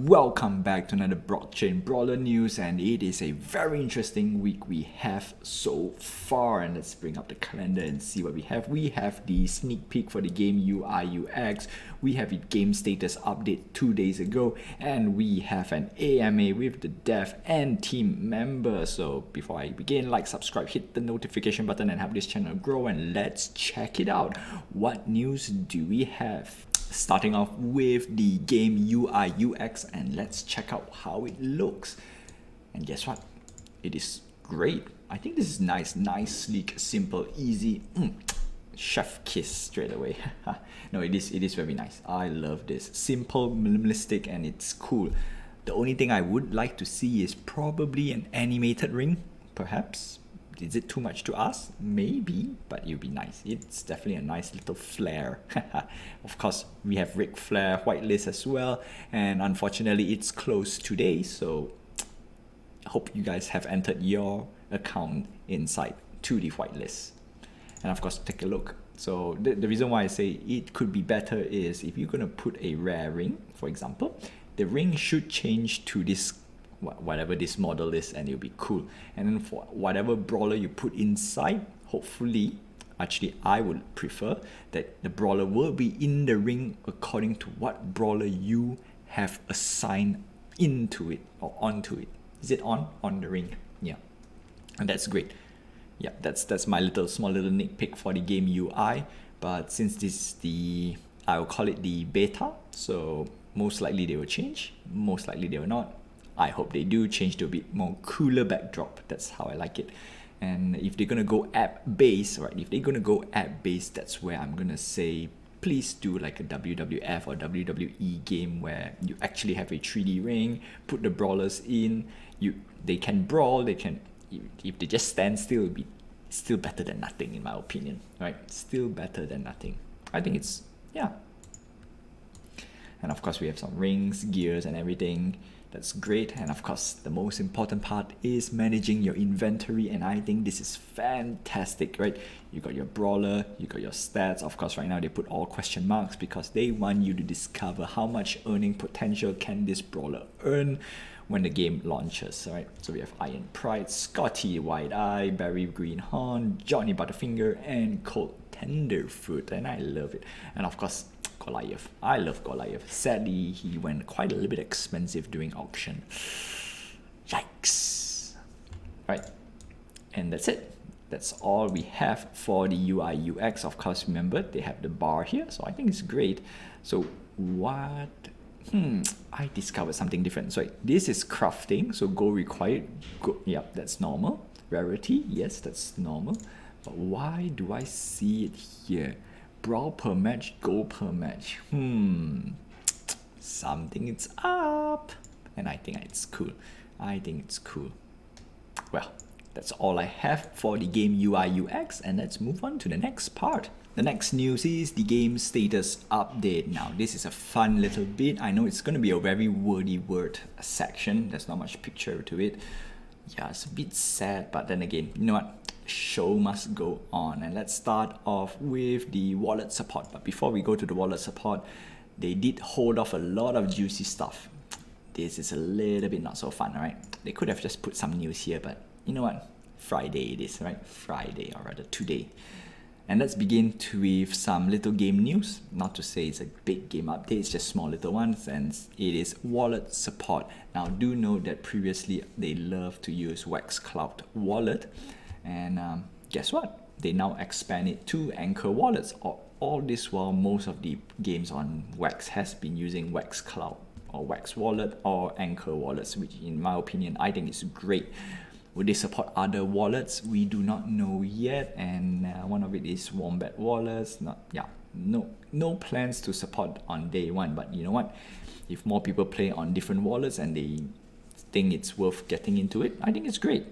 Welcome back to another Blockchain Brawler news, and it is a very interesting week we have so far. And let's bring up the calendar and see what we have. We have the sneak peek for the game UI UX. We have a game status update 2 days ago, and we have an AMA with the dev and team members. So before I begin, like, subscribe, hit the notification button and help this channel grow, and let's check it out. What news do we have? Starting off with the game UI UX, and let's check out how it looks. And guess what? It is great. I think this is nice, sleek, simple, easy. Chef kiss straight away. No, it is very nice. I love this. Simple, minimalistic, and it's cool. The only thing I would like to see is probably an animated ring, perhaps. Is it too much to ask? Maybe, but it would be nice. It's definitely a nice little flair. Of course, we have Ric Flair whitelist as well, and unfortunately it's closed today, so I hope you guys have entered your account inside to the whitelist. And of course, take a look. So the reason why I say it could be better is if you're going to put a rare ring, for example, the ring should change to this whatever this model is, and it'll be cool. And then for whatever brawler you put inside, hopefully, actually I would prefer that the brawler will be in the ring according to what brawler you have assigned into it or onto it. Is it on the ring? Yeah, and that's great. Yeah, that's my small little nitpick for the game UI. But since this is I'll call it the beta, so most likely they will change, most likely they will not. I hope they do change to a bit more cooler backdrop. That's how I like it. And if they're gonna go app-based, right? If they're gonna go app-based, that's where I'm gonna say, please do like a WWF or WWE game where you actually have a 3D ring, put the brawlers in, they can brawl, if they just stand still, it'll be still better than nothing in my opinion, right? Still better than nothing. I think it's, yeah. And of course we have some rings, gears and everything. That's great. And of course, the most important part is managing your inventory, and I think this is fantastic, right? You got your brawler, you got your stats. Of course, right now they put all question marks because they want you to discover how much earning potential can this brawler earn when the game launches, right? So we have Iron Pride, Scotty Wide Eye, Barry Greenhorn, Johnny Butterfinger, and Cold Tenderfoot, and I love it. And of course, Goliath. I love Goliath. Sadly, he went quite a little bit expensive during auction. Yikes. Right. And that's it. That's all we have for the UI UX. Of course, remember, they have the bar here, so I think it's great. So what? I discovered something different. So this is crafting, so gold required. Yep, that's normal. Rarity, yes, that's normal. But why do I see it here? Brawl per match, gold per match. Something is up. And I think it's cool. Well, that's all I have for the game UI UX, and let's move on to the next part. The next news is the game status update. Now, this is a fun little bit. I know it's going to be a very wordy word section. There's not much picture to it. Yeah, it's a bit sad, but then again, you know what? Show must go on. And let's start off with the wallet support. But before we go to the wallet support, they did hold off a lot of juicy stuff. This is a little bit not so fun, right? They could have just put some news here, but you know what? Friday it is, right? Friday, or rather today. And let's begin with some little game news. Not to say it's a big game update, it's just small little ones, and it is wallet support. Now, do note that previously they love to use Wexcloud wallet, and guess what? They now expand it to Anchor wallets. All this while, most of the games on Wex has been using Wexcloud or Wex wallet or Anchor wallets, which in my opinion, I think is great. Will they support other wallets? We do not know yet, and one of it is Wombat wallets. No plans to support on day one, but you know what? If more people play on different wallets and they think it's worth getting into it, I think it's great.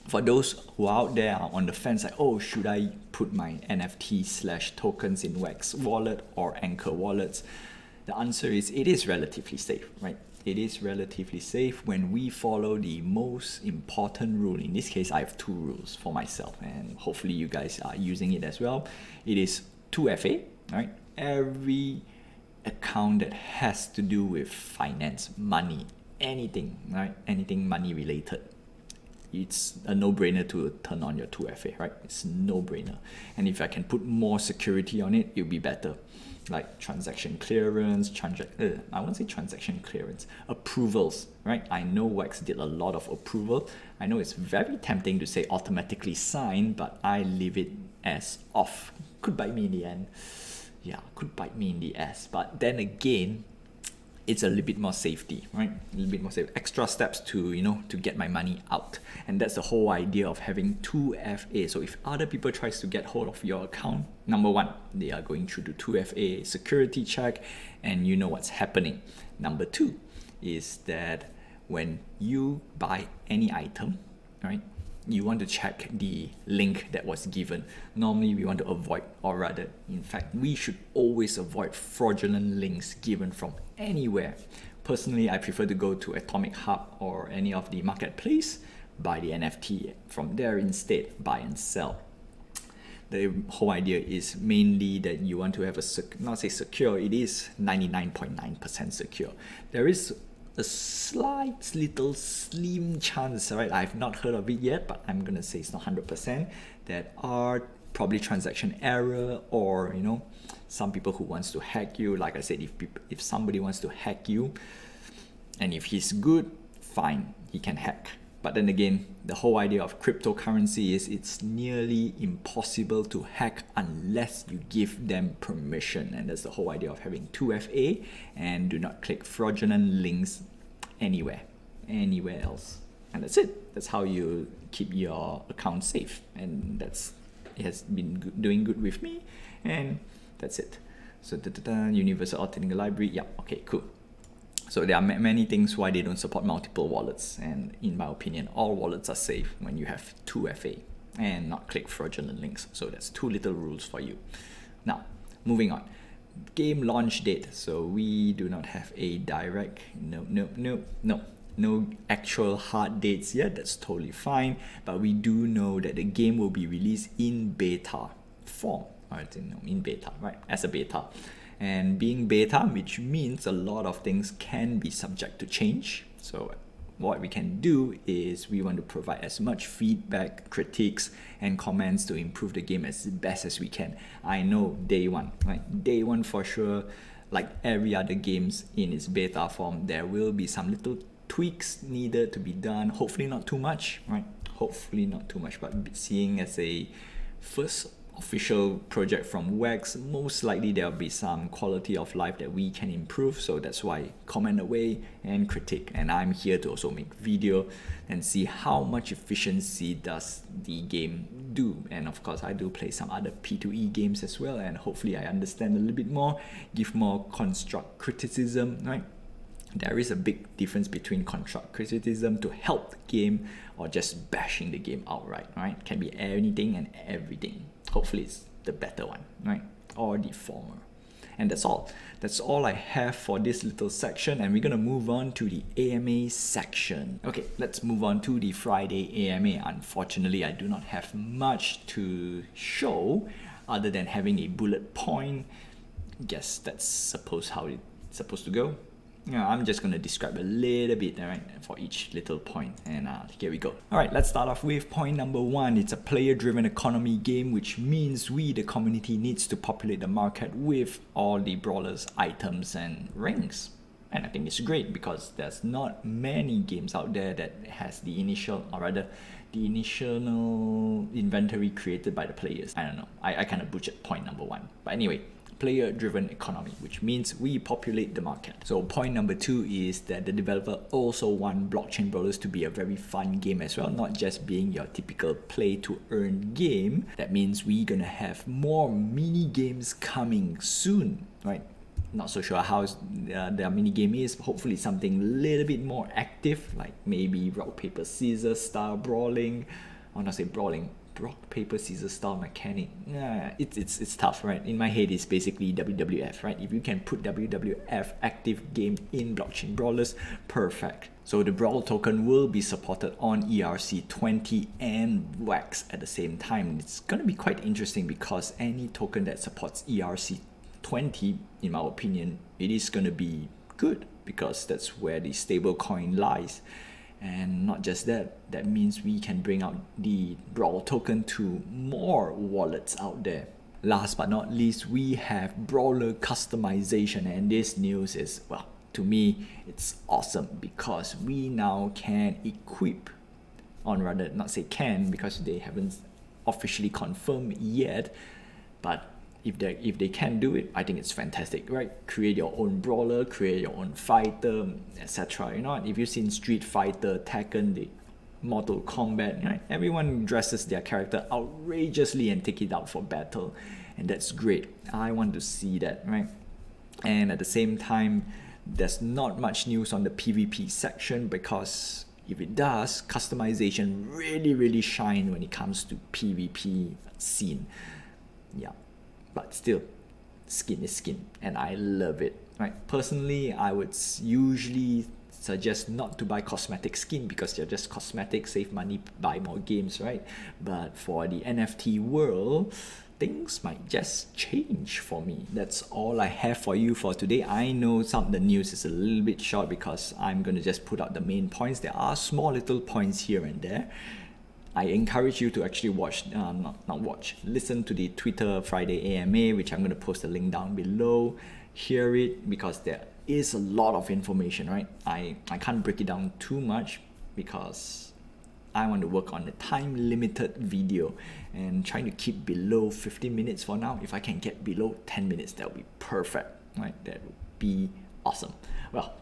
For those who are out there on the fence, like, oh, should I put my NFT/tokens in Wex wallet or Anchor wallets? The answer is it is relatively safe, right? It is relatively safe when we follow the most important rule. In this case, I have 2 rules for myself, and hopefully you guys are using it as well. It is 2FA, right? Every account that has to do with finance, money, anything, right? Anything money related. It's a no-brainer to turn on your 2FA, right? It's a no-brainer. And if I can put more security on it, it'll be better. Like transaction clearance, I won't say transaction clearance, approvals, right? I know Wax did a lot of approval. I know it's very tempting to say automatically sign, but I leave it as off. Could bite me in the end. Yeah, could bite me in the ass. But then again, it's a little bit more safety, right? A little bit more safe. Extra steps to get my money out. And that's the whole idea of having 2FA. So if other people tries to get hold of your account, number one, they are going through the 2FA security check and you know what's happening. Number two is that when you buy any item, right, you want to check the link that was given. Normally we want to avoid, or rather, in fact, we should always avoid fraudulent links given from anywhere. Personally, I prefer to go to Atomic Hub or any of the marketplace, buy the NFT from there instead, buy and sell. The whole idea is mainly that you want to have not say secure, it is 99.9% secure. There is a slight little slim chance, right? I've not heard of it yet, but I'm gonna say it's not 100%. That are probably transaction error, or some people who wants to hack you. Like I said, if somebody wants to hack you, and if he's good, fine, he can hack. But then again, the whole idea of cryptocurrency is it's nearly impossible to hack unless you give them permission. And that's the whole idea of having 2FA, and do not click fraudulent links anywhere else. And that's it. That's how you keep your account safe. And it has been doing good with me. And that's it. So Universal Authentic Library. Yeah, okay, cool. So there are many things why they don't support multiple wallets, and in my opinion, all wallets are safe when you have 2FA and not click fraudulent links. So that's two little rules for you. Now, moving on. Game launch date. So we do not have a direct, no actual hard dates yet. That's totally fine. But we do know that the game will be released in beta form. In beta, right? As a beta. And being beta, which means a lot of things can be subject to change. So what we can do is we want to provide as much feedback, critiques, and comments to improve the game as best as we can. I know day one, right? Day one for sure, like every other games in its beta form, there will be some little tweaks needed to be done. Hopefully not too much, right? Hopefully not too much, but seeing as a first official project from Wax, most likely there'll be some quality of life that we can improve. So that's why comment away and critique, and I'm here to also make video and see how much efficiency does the game do. And of course I do play some other P2E games as well, and hopefully I understand a little bit more, give more construct criticism, right? There is a big difference between construct criticism to help the game or just bashing the game outright, right? Can be anything and everything. Hopefully it's the better one, right? Or the former. And that's all. That's all I have for this little section, and we're gonna move on to the AMA section. Okay, let's move on to the Friday AMA. Unfortunately, I do not have much to show other than having a bullet point. Guess that's how it's supposed to go. I'm just going to describe a little bit, right, for each little point, and here we go. Alright, let's start off with point number one. It's a player-driven economy game, which means we, the community, needs to populate the market with all the brawlers, items, and rings. And I think it's great because there's not many games out there that has the initial inventory created by the players. I don't know. I kind of butchered point number one. But anyway, player-driven economy, which means we populate the market. So point number two is that the developer also want Blockchain Brawlers to be a very fun game as well, not just being your typical play-to-earn game. That means we're gonna have more mini games coming soon, right? Not so sure how the mini game is. Hopefully something a little bit more active, like maybe rock, paper, scissors style brawling. I want to say brawling. Rock, paper, scissors style mechanic. It's tough, right? In my head, it's basically WWF, right? If you can put WWF active game in Blockchain Brawlers, perfect. So the Brawl token will be supported on ERC20 and Wax at the same time. It's gonna be quite interesting because any token that supports ERC 20, in my opinion, it is going to be good because that's where the stable coin lies. And not just that, that means we can bring out the Brawl token to more wallets out there. Last but not least, we have Brawler Customization, and this news is, well, to me, it's awesome because we now can equip, or rather not say can because they haven't officially confirmed yet, but if they can do it, I think it's fantastic, right? Create your own brawler, create your own fighter, etc. You know, if you've seen Street Fighter, Tekken, the Mortal Kombat, right? Everyone dresses their character outrageously and take it out for battle, and that's great. I want to see that, right? And at the same time, there's not much news on the PvP section because if it does, customization really shine when it comes to PvP scene. Yeah. But still, skin is skin, and I love it. Right? Personally, I would usually suggest not to buy cosmetic skin because they're just cosmetic, save money, buy more games, right? But for the NFT world, things might just change for me. That's all I have for you for today. I know some of the news is a little bit short because I'm going to just put out the main points. There are small little points here and there. I encourage you to actually listen to the Twitter Friday AMA, which I'm going to post a link down below. Hear it because there is a lot of information, right? I can't break it down too much because I want to work on a time limited video and trying to keep below 15 minutes for now. If I can get below 10 minutes, that would be perfect, right? That would be awesome. Well,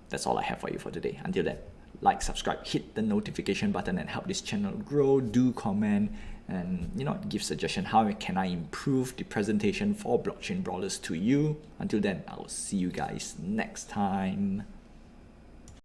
that's all I have for you for today. Until then, like, subscribe, hit the notification button and help this channel grow. Do comment and give suggestion how can I improve the presentation for Blockchain Brawlers to you. Until then, I will see you guys next time.